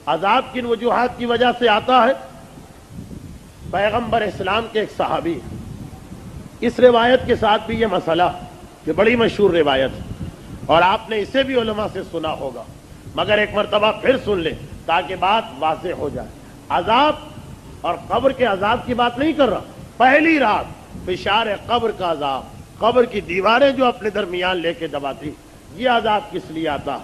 عذاب کن وجوہات کی وجہ سے آتا ہے؟ پیغمبر اسلام کے ایک صحابی، اس روایت کے ساتھ بھی یہ مسئلہ کہ بڑی مشہور روایت ہے اور آپ نے اسے بھی علماء سے سنا ہوگا، مگر ایک مرتبہ پھر سن لیں تاکہ بات واضح ہو جائے۔ عذاب اور قبر کے عذاب کی بات نہیں کر رہا، پہلی رات فشار قبر کا عذاب، قبر کی دیواریں جو اپنے درمیان لے کے دباتی، یہ عذاب کس لیے آتا؟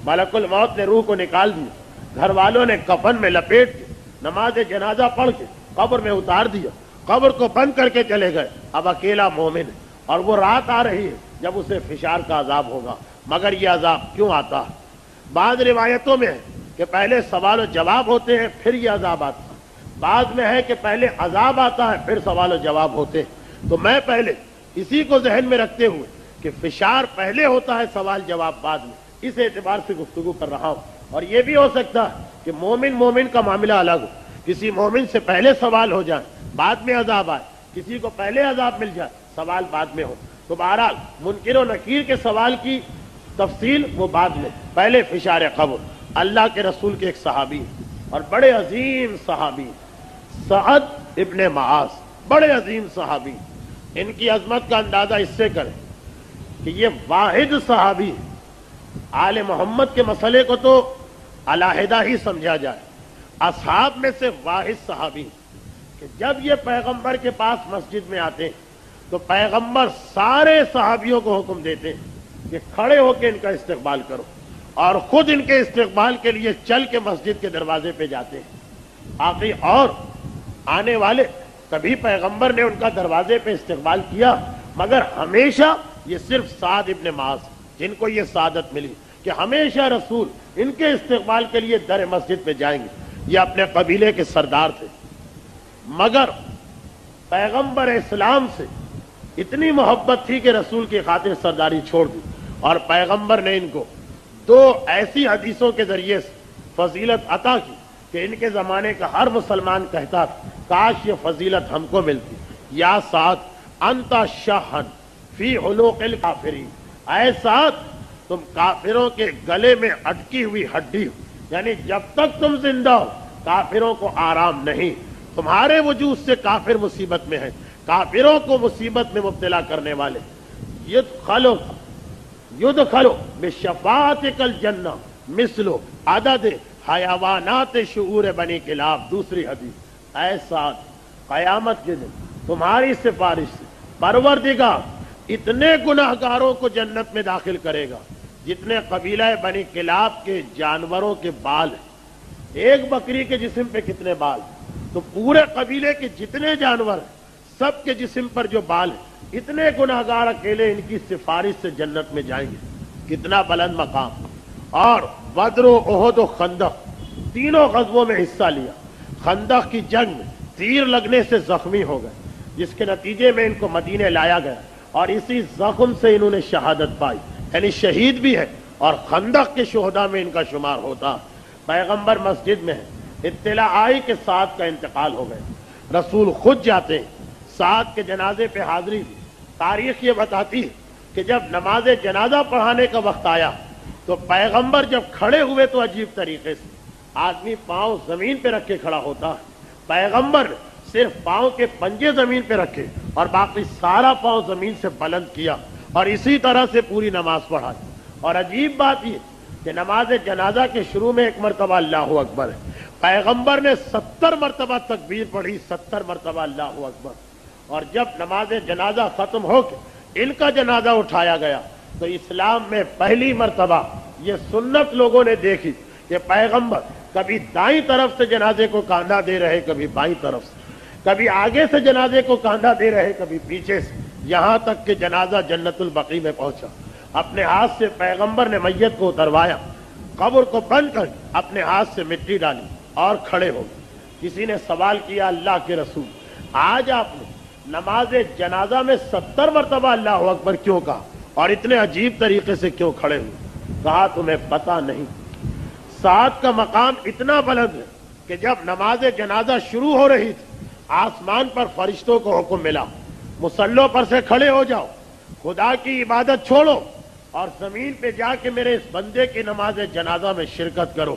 ملک الموت نے روح کو نکال دیا، گھر والوں نے کفن میں لپیٹ کے نماز جنازہ پڑھ کے قبر میں اتار دیا، قبر کو بند کر کے چلے گئے، اب اکیلا مومن ہے اور وہ رات آ رہی ہے جب اسے فشار کا عذاب ہوگا۔ مگر یہ عذاب کیوں آتا ہے؟ بعض روایتوں میں ہے کہ پہلے سوال و جواب ہوتے ہیں پھر یہ عذاب آتا ہے، بعض میں ہے کہ پہلے عذاب آتا ہے پھر سوال و جواب ہوتے ہیں۔ تو میں پہلے اسی کو ذہن میں رکھتے ہوئے کہ فشار پہلے ہوتا ہے، سوال جواب بعد میں، اس اعتبار سے گفتگو کر رہا ہوں۔ اور یہ بھی ہو سکتا ہے کہ مومن کا معاملہ الگ ہو، کسی مومن سے پہلے سوال ہو جائے بعد میں عذاب آئے، کسی کو پہلے عذاب مل جائے سوال بعد میں ہو۔ تو بہرحال منکر و نکیر کے سوال کی تفصیل وہ بعد میں، پہلے فشار قبر۔ اللہ کے رسول کے ایک صحابی اور بڑے عظیم صحابی سعد ابن معاذ، بڑے عظیم صحابی، ان کی عظمت کا اندازہ اس سے کریں کہ یہ واحد صحابی، آل محمد کے مسئلے کو تو علیحدہ ہی سمجھا جائے، اصحاب میں سے واحد صحابی کہ جب یہ پیغمبر کے پاس مسجد میں آتے ہیں تو پیغمبر سارے صحابیوں کو حکم دیتے ہیں کہ کھڑے ہو کے ان کا استقبال کرو، اور خود ان کے استقبال کے لیے چل کے مسجد کے دروازے پہ جاتے ہیں۔ باقی اور آنے والے کبھی پیغمبر نے ان کا دروازے پہ استقبال کیا، مگر ہمیشہ یہ صرف سعد ابن معاذ جن کو یہ سعادت ملی کہ ہمیشہ رسول ان کے استقبال کے لیے در مسجد پہ جائیں گے، یہ اپنے قبیلے کے سردار تھے۔ مگر پیغمبر اسلام سے اتنی محبت تھی کہ رسول کی خاطر سرداری چھوڑ دی، اور پیغمبر نے ان کو دو ایسی حدیثوں کے ذریعے سے فضیلت عطا کی کہ ان کے زمانے کا ہر مسلمان کہتا تھا کاش یہ فضیلت ہم کو ملتی۔ یا سعد انت شہن فی حلوق الکافرین، اے سعد تم کافروں کے گلے میں اٹکی ہوئی ہڈی ہو، یعنی جب تک تم زندہ ہو کافروں کو آرام نہیں، تمہارے وجود سے کافر مصیبت میں ہے، کافروں کو مصیبت میں مبتلا کرنے والے۔ یدخلو بشفاعتک الجنہ مثل عدد حیوانات شعور بنی کلاب، دوسری حدیث۔ اے سعد قیامت کے دن تمہاری سفارش سے پروردگار اتنے گناہگاروں کو جنت میں داخل کرے گا جتنے قبیلہ بنی کلاب کے جانوروں کے بال ہیں۔ ایک بکری کے جسم پہ کتنے بال، تو پورے قبیلے کے جتنے جانور ہیں سب کے جسم پر جو بال ہیں، اتنے گناہگار اکیلے ان کی سفارش سے جنت میں جائیں گے۔ کتنا بلند مقام۔ اور بدر و احد و خندق تینوں غزووں میں حصہ لیا۔ خندق کی جنگ میں تیر لگنے سے زخمی ہو گئے، جس کے نتیجے میں ان کو مدینے لایا گیا، اور اسی زخم سے انہوں نے شہادت پائی، یعنی شہید بھی ہے اور خندق کے شہداء میں ان کا شمار ہوتا۔ پیغمبر مسجد میں ہے، اطلاع آئی کہ سعد کا انتقال ہو گیا، رسول خود جاتے ہیں، سعد کے جنازے پہ حاضری دی۔ تاریخ یہ بتاتی ہے کہ جب نماز جنازہ پڑھانے کا وقت آیا تو پیغمبر جب کھڑے ہوئے تو عجیب طریقے سے آدمی پاؤں زمین پہ رکھ کے کھڑا ہوتا ہے، پیغمبر نے صرف پاؤں کے پنجے زمین پہ رکھے اور باقی سارا پاؤں زمین سے بلند کیا، اور اسی طرح سے پوری نماز پڑھائی۔ اور عجیب بات یہ کہ نماز جنازہ کے شروع میں ایک مرتبہ اللہ اکبر ہے، پیغمبر نے 70 مرتبہ تکبیر پڑھی، 70 مرتبہ اللہ اکبر۔ اور جب نماز جنازہ ختم ہو کے ان کا جنازہ اٹھایا گیا تو اسلام میں پہلی مرتبہ یہ سنت لوگوں نے دیکھی کہ پیغمبر کبھی دائیں طرف سے جنازے کو کاندھا دے رہے، کبھی بائیں طرف سے، کبھی آگے سے جنازے کو کاندھا دے رہے، کبھی پیچھے سے، یہاں تک کہ جنازہ جنت البقیع میں پہنچا۔ اپنے ہاتھ سے پیغمبر نے میت کو اتروایا، قبر کو بند کر اپنے ہاتھ سے مٹی ڈالی اور کھڑے ہو گئے۔ کسی نے سوال کیا اللہ کے رسول، آج آپ نے نماز جنازہ میں 70 مرتبہ اللہ اکبر کیوں کہا اور اتنے عجیب طریقے سے کیوں کھڑے ہوئے؟ کہا تمہیں پتہ نہیں، سعد کا مقام اتنا بلند ہے کہ جب نماز جنازہ شروع ہو رہی تھی آسمان پر فرشتوں کو حکم ملا مصلوں پر سے کھڑے ہو جاؤ، خدا کی عبادت چھوڑو اور زمین پہ جا کے میرے اس بندے کی نماز جنازہ میں شرکت کرو۔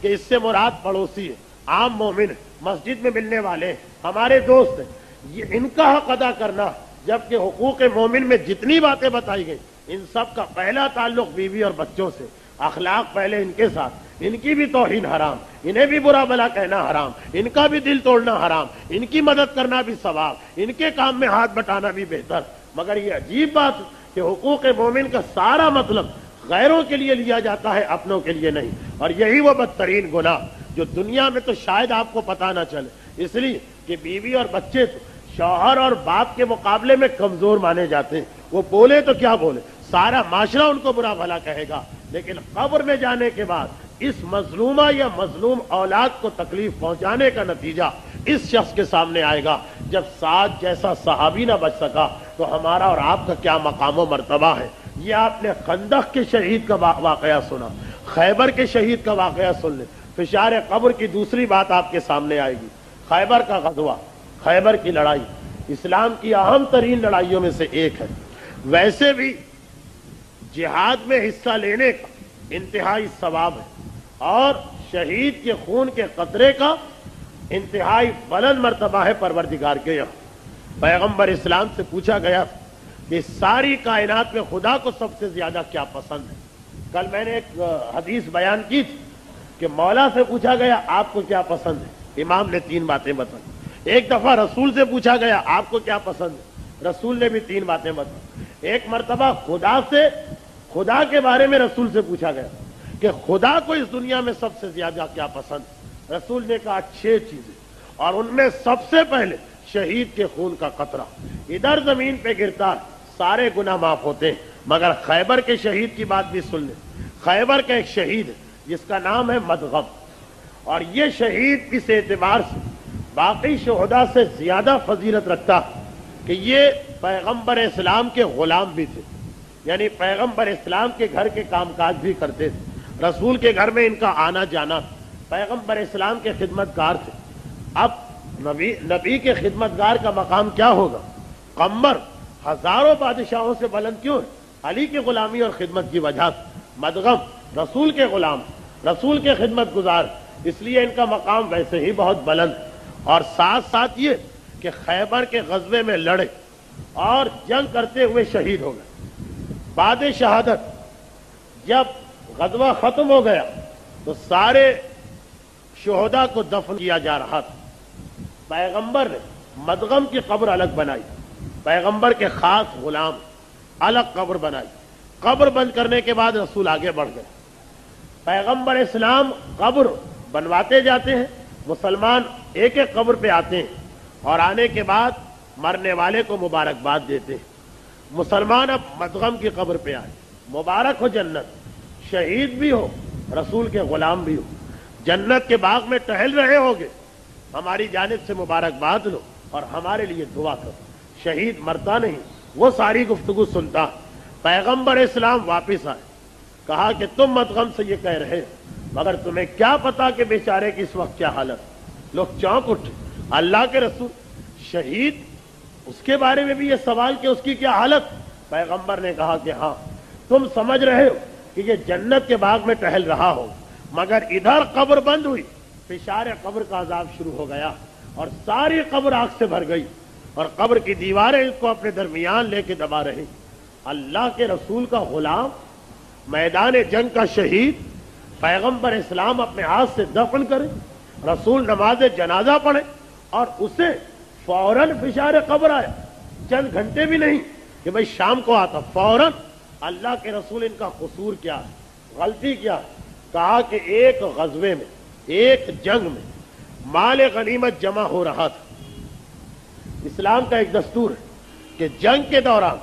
کہ اس سے مراد پڑوسی ہے، عام مومن ہے، مسجد میں ملنے والے ہیں، ہمارے دوست ہیں، یہ ان کا حق ادا کرنا، جبکہ حقوق مومن میں جتنی باتیں بتائی گئی ان سب کا پہلا تعلق بیوی اور بچوں سے، اخلاق پہلے ان کے ساتھ، ان کی بھی توہین حرام، انہیں بھی برا بھلا کہنا حرام، ان کا بھی دل توڑنا حرام، ان کی مدد کرنا بھی ثواب، ان کے کام میں ہاتھ بٹانا بھی بہتر۔ مگر یہ عجیب بات کہ حقوق مومن کا سارا مطلب غیروں کے لیے لیا جاتا ہے، اپنوں کے لیے نہیں، اور یہی وہ بدترین گناہ جو دنیا میں تو شاید آپ کو پتہ نہ چلے، اس لیے کہ بیوی اور بچے تو شوہر اور باپ کے مقابلے میں کمزور مانے جاتے ہیں، وہ بولے تو کیا بولے، سارا معاشرہ ان کو برا بھلا کہے گا، لیکن قبر میں جانے کے بعد اس مظلومہ یا مظلوم اولاد کو تکلیف پہنچانے کا نتیجہ اس شخص کے سامنے آئے گا۔ جب سعد جیسا صحابی نہ بچ سکا تو ہمارا اور آپ کا کیا مقام و مرتبہ ہے۔ یہ آپ نے خندق کے شہید کا واقعہ سنا، خیبر کے شہید کا واقعہ سن لیں، فشار قبر کی دوسری بات آپ کے سامنے آئے گی۔ خیبر کا غزوہ، خیبر کی لڑائی اسلام کی اہم ترین لڑائیوں میں سے ایک ہے۔ ویسے بھی جہاد میں حصہ لینے کا انتہائی ثواب ہے اور شہید کے خون کے قطرے کا انتہائی بلند مرتبہ ہے پروردگار کے یہاں۔ پیغمبر اسلام سے پوچھا گیا کہ ساری کائنات میں خدا کو سب سے زیادہ کیا پسند ہے۔ کل میں نے ایک حدیث بیان کی تھی کہ مولا سے پوچھا گیا آپ کو کیا پسند ہے، امام نے 3 باتیں بتائیں۔ ایک دفعہ رسول سے پوچھا گیا آپ کو کیا پسند ہے، رسول نے بھی 3 باتیں بتائیں۔ ایک مرتبہ خدا کے بارے میں رسول سے پوچھا گیا کہ خدا کو اس دنیا میں سب سے زیادہ کیا پسند، رسول نے کہا 6 چیزیں، اور ان میں سب سے پہلے شہید کے خون کا قطرہ۔ ادھر زمین پہ گرتا سارے گناہ معاف ہوتے ہیں، مگر خیبر کے شہید کی بات بھی سن لیں۔ خیبر کا ایک شہید ہے جس کا نام ہے مدغم، اور یہ شہید اس اعتبار سے باقی شہداء سے زیادہ فضیلت رکھتا کہ یہ پیغمبر اسلام کے غلام بھی تھے، یعنی پیغمبر اسلام کے گھر کے کام کاج بھی کرتے تھے، رسول کے گھر میں ان کا آنا جانا، پیغمبر اسلام کے خدمتگار تھے۔ اب نبی کے خدمتگار کا مقام کیا ہوگا؟ قمر ہزاروں بادشاہوں سے بلند کیوں ہے؟ علی کی غلامی اور خدمت کی وجہ سے۔ مدغم رسول کے غلام، رسول کے خدمت گزار، اس لیے ان کا مقام ویسے ہی بہت بلند، اور ساتھ ساتھ یہ کہ خیبر کے غزوے میں لڑے اور جنگ کرتے ہوئے شہید ہو گئے۔ بعد شہادت جب غزوہ ختم ہو گیا تو سارے شہداء کو دفن کیا جا رہا تھا، پیغمبر نے مدغم کی قبر الگ بنائی، پیغمبر کے خاص غلام الگ قبر بنائی۔ قبر بند کرنے کے بعد رسول آگے بڑھ گئے۔ پیغمبر اسلام قبر بنواتے جاتے ہیں، مسلمان ایک ایک قبر پہ آتے ہیں اور آنے کے بعد مرنے والے کو مبارکباد دیتے ہیں۔ مسلمان اب مدغم کی قبر پہ آئے، مبارک ہو جنت، شہید بھی ہو رسول کے غلام بھی ہو، جنت کے باغ میں ٹہل رہے ہوگے، ہماری جانب سے مبارکباد لو اور ہمارے لیے دعا کرو۔ شہید مرتا نہیں، وہ ساری گفتگو سنتا۔ پیغمبر اسلام واپس آئے، کہا کہ تم مدغم سے یہ کہہ رہے مگر تمہیں کیا پتا کہ بیچارے کی اس وقت کیا حالت۔ لوگ چونک اٹھے، اللہ کے رسول شہید، اس کے بارے میں بھی یہ سوال کہ اس کی کیا حالت؟ پیغمبر نے کہا کہ ہاں، تم سمجھ رہے ہو کہ یہ جنت کے باغ میں ٹہل رہا ہو، مگر ادھر قبر بند ہوئی، فشار قبر کا عذاب شروع ہو گیا اور ساری قبر آگ سے بھر گئی اور قبر کی دیواریں اس کو اپنے درمیان لے کے دبا رہی۔ اللہ کے رسول کا غلام، میدان جنگ کا شہید، پیغمبر اسلام اپنے ہاتھ سے دفن کرے، رسول نماز جنازہ پڑھے اور اسے فوراً فشار قبر آیا، چند گھنٹے بھی نہیں کہ بھئی شام کو آتا، فوراً۔ اللہ کے رسول ان کا قصور کیا ہے، غلطی کیا ہے؟ کہا کہ ایک غزوے میں، ایک جنگ میں مال غنیمت جمع ہو رہا تھا۔ اسلام کا ایک دستور ہے کہ جنگ کے دوران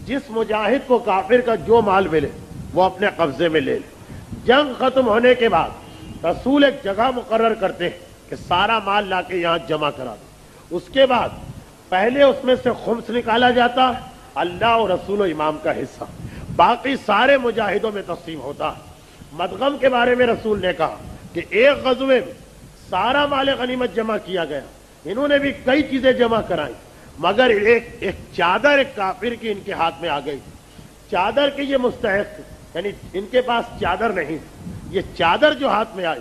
جس مجاہد کو کافر کا جو مال ملے وہ اپنے قبضے میں لے لے۔ جنگ ختم ہونے کے بعد رسول ایک جگہ مقرر کرتے ہیں کہ سارا مال لا کے یہاں جمع کرا دو، اس کے بعد پہلے اس میں سے خمس نکالا جاتا ہے، اللہ اور رسول و امام کا حصہ، باقی سارے مجاہدوں میں تقسیم ہوتا ہے۔ مدغم کے بارے میں رسول نے کہا کہ ایک غزوے میں سارا مال غنیمت جمع کیا گیا، انہوں نے بھی کئی چیزیں جمع کرائی، مگر ایک چادر ایک کافر کی ان کے ہاتھ میں آ گئی، چادر کے یہ مستحق تھے، یعنی ان کے پاس چادر نہیں تھی، یہ چادر جو ہاتھ میں آئی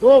2